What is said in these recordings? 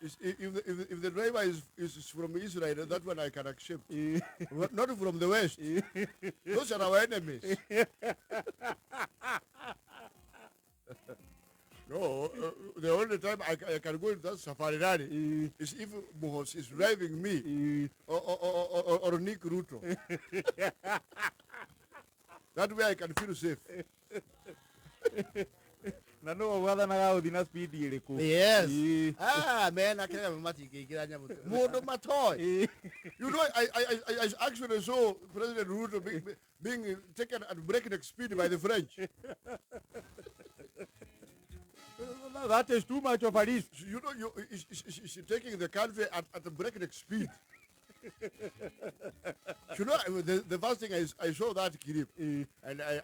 If the driver is from Israel, that one I can accept. Not from the West. Those are our enemies. No, the only time I can go into that safari rally is if Muhos is driving me or Nick Ruto. That way I can feel safe. Yes. Man, Kagame matiakenirio. You know, I actually saw President Ruto being taken at breakneck speed by the French. That is too much of a risk. You know, she's taking the country at a breakneck speed. You know, the first thing I saw that clip, and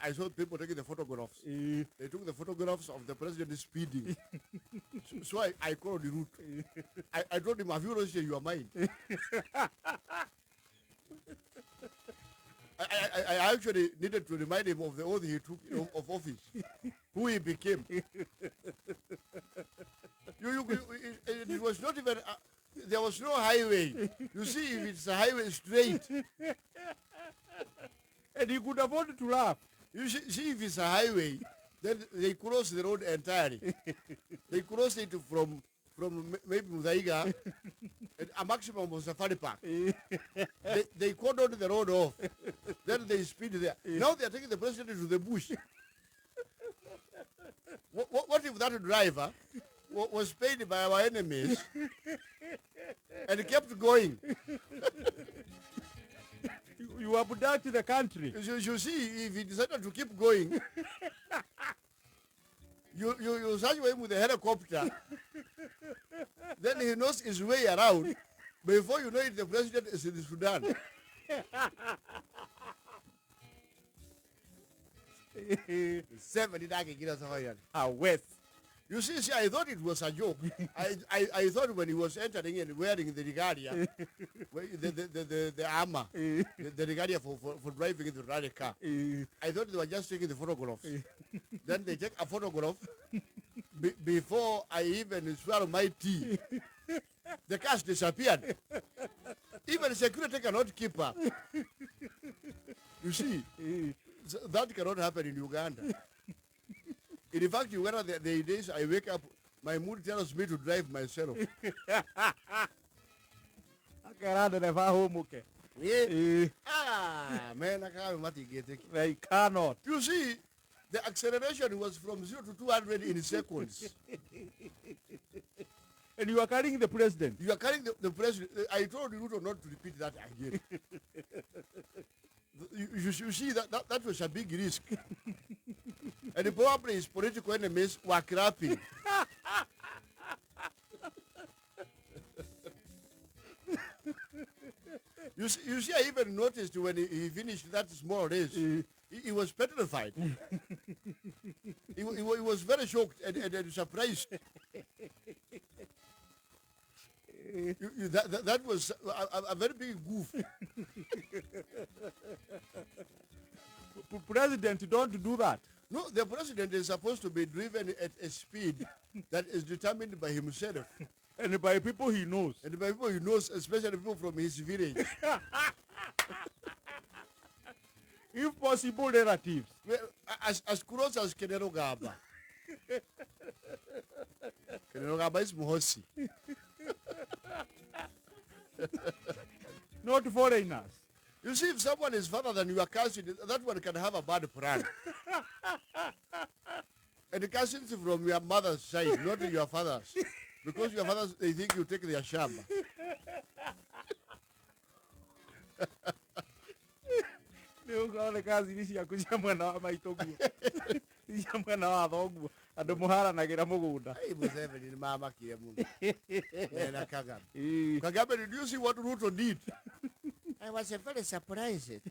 I saw people taking the photographs. They took the photographs of the president speeding. So I called the route. I told him, have you lost your mind? I actually needed to remind him of the oath he took of office, who he became. It was not even, there was no highway. You see, if it's a highway straight. And he could afford to laugh. You see, if it's a highway, then they cross the road entirely. They cross it from maybe Mudaiga, a maximum of Safari Park. They cordoned the road off. Then they speed there. Now they are taking the president to the bush. What if that driver was paid by our enemies and kept going? You abduct the country. You see, if he decided to keep going, you search for him with a helicopter. Then he knows his way around. Before you know it, the president is in Sudan. West. You see, I thought it was a joke. I thought when he was entering and wearing the regalia, the armor, the regalia for driving in the rally car, I thought they were just taking the photographs. Then they take a photograph. Before I even swallow my tea, the cars disappeared. Even security cannot keep up. You see, that cannot happen in Uganda. In fact, Uganda, the days I wake up, my mood tells me to drive myself. Man, They cannot. You see, the acceleration was from 0 to 200 in seconds. And you are carrying the president. You are carrying the president. I told Ruto not to repeat that again. You see, that was a big risk. And probably his political enemies were clapping. You see, I even noticed when he finished that small race, he was petrified. he was very shocked and surprised. That was a very big goof. President, don't do that. No, the president is supposed to be driven at a speed that is determined by himself. And by people he knows. And by people he knows, especially people from his village. If possible, relatives. Well, as close as Kagame. Kagame is Muhosi. Not foreigners. You see, if someone is farther than your cousin, that one can have a bad plan. And the cousins from your mother's side, not your father's. Because your fathers, they think you take their shamba. Kagame, did you see what Ruto did? I was very surprised.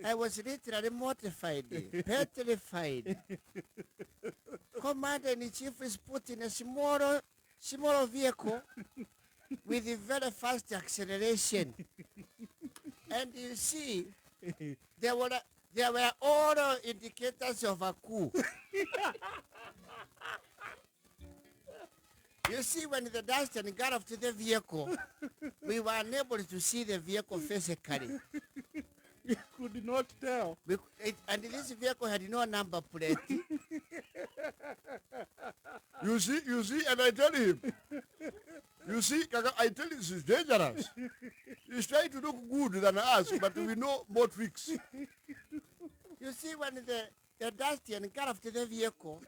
I was literally mortified, petrified. Commander-in-Chief is put in a small vehicle with a very fast acceleration. And you see, there were all indicators of a coup. You see, when the dust got off to the vehicle, we were unable to see the vehicle physically. You could not tell. And this vehicle had no number plate. You see, and I tell him, you see, I tell him this is dangerous. He's trying to look good than us, but we know more tricks. You see, when the dust got off to the vehicle,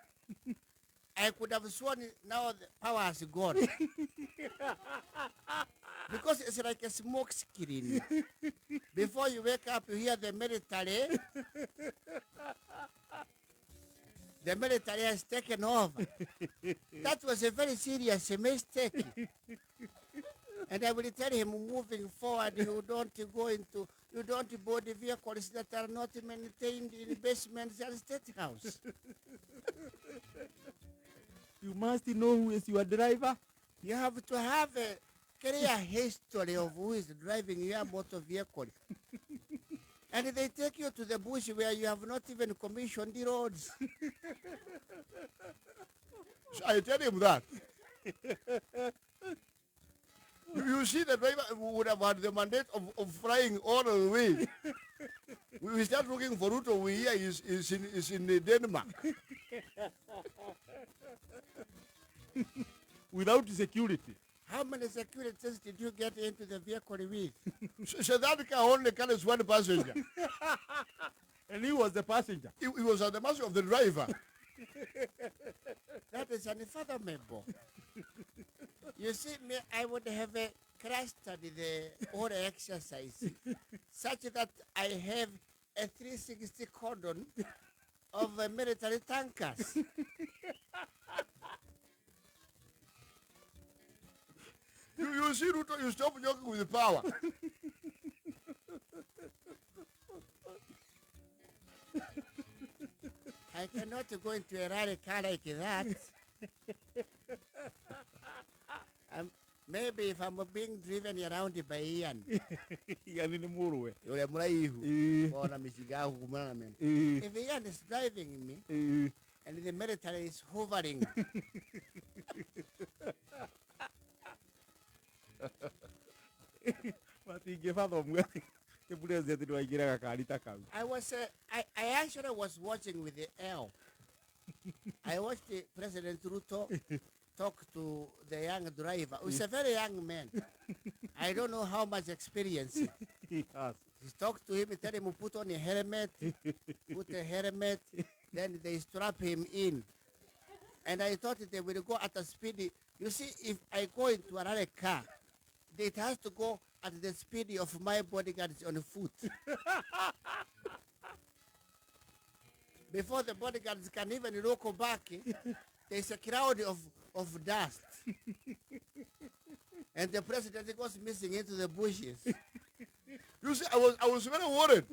I could have sworn now the power has gone. Because it's like a smoke screen. Before you wake up, you hear the military. The military has taken over. That was a very serious mistake. And I will tell him, moving forward, you don't board the vehicles that are not maintained in basements and state house. You must know who is your driver. You have to have a clear history of who is driving your motor vehicle. And they take you to the bush where you have not even commissioned the roads. I tell him that. You see, the driver would have had the mandate of flying all the way. We start looking for Ruto. We hear is in Denmark. Without security. How many securities did you get into the vehicle with? So that car only carries one passenger. And he was the passenger. He was at the mercy of the driver. That is unfathomable. You see, me, I would have crashed the whole exercise such that I have a 360 cordon of military tankers. You see, Ruto, you stop joking with the power. I cannot go into a rally car like that. Maybe if I'm being driven around by Ian. If Ian is driving me and the military is hovering. I actually was watching with the L. I watched the President Ruto talk to the young driver. He's a very young man. I don't know how much experience he has. He talked to him, tell him put on a helmet, then they strap him in. And I thought they will go at a speed. You see, if I go into another car, it has to go at the speed of my bodyguards on foot. Before the bodyguards can even look back, there's a crowd of dust. And the president goes missing into the bushes. You see, I was very worried.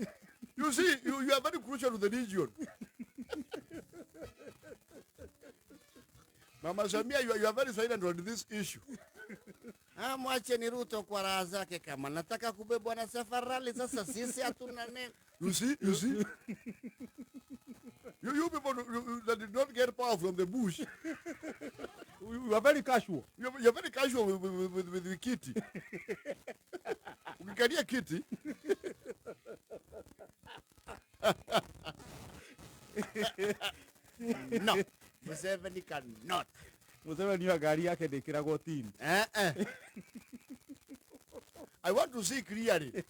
You see, you are very crucial to the region. Mama Samia, you are very silent on this issue. Mwacheni Ruto kwa raha zake kama nataka kubebwa na safarali sasa sisi hatuna neno. You see? You people that did not get power from the bush. You are very casual. You're very casual with the kitty. You can hear kitty. No, Museveni cannot. Museveni wa gari yake dekirago team. I want to see clearly.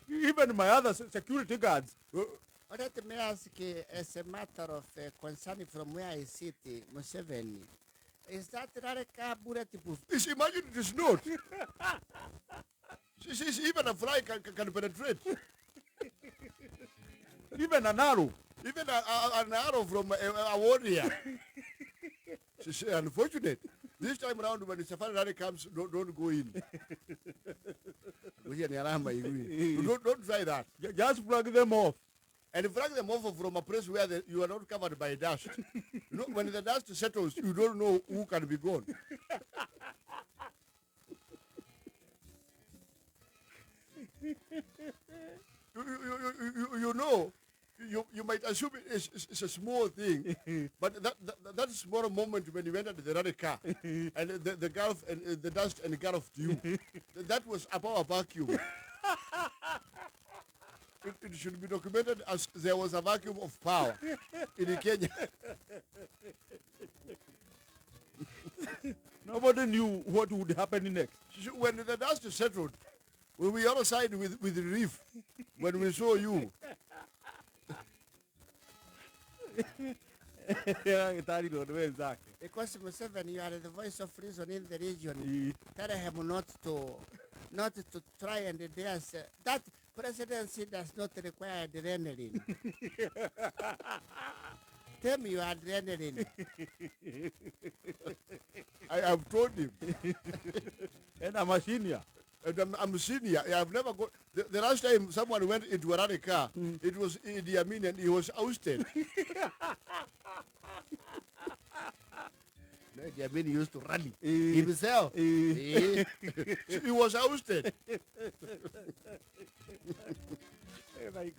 Even my other security guards. Let me ask, as a matter of concern from where I sit, Museveni, is that Rareka bulletproof? Imagine it is not. Even a fly can penetrate. Even an arrow. Even an arrow from a warrior. It's unfortunate. This time around, when the safari rally comes, don't go in. Don't try that. Just plug them off. And flag them off from a place where you are not covered by dust. When the dust settles, you don't know who can be gone. You know, You might assume it's a small thing, but that small moment when you entered the rally car and the gulf and the dust engulfed you, that was about a vacuum. It should be documented as there was a vacuum of power in Kenya. Nobody knew what would happen next. When the dust settled, we all sighed with relief when we saw you. Because Museveni, you are the voice of reason in the region. Tell him not to try and dare say that presidency does not require adrenaline. Tell me you are adrenaline. I have told him. And I'm a senior. And I'm senior. I've never got. The last time someone went into a rally car, it was Idi Amin and he was ousted. Idi Amin used to rally himself. He was ousted. Like,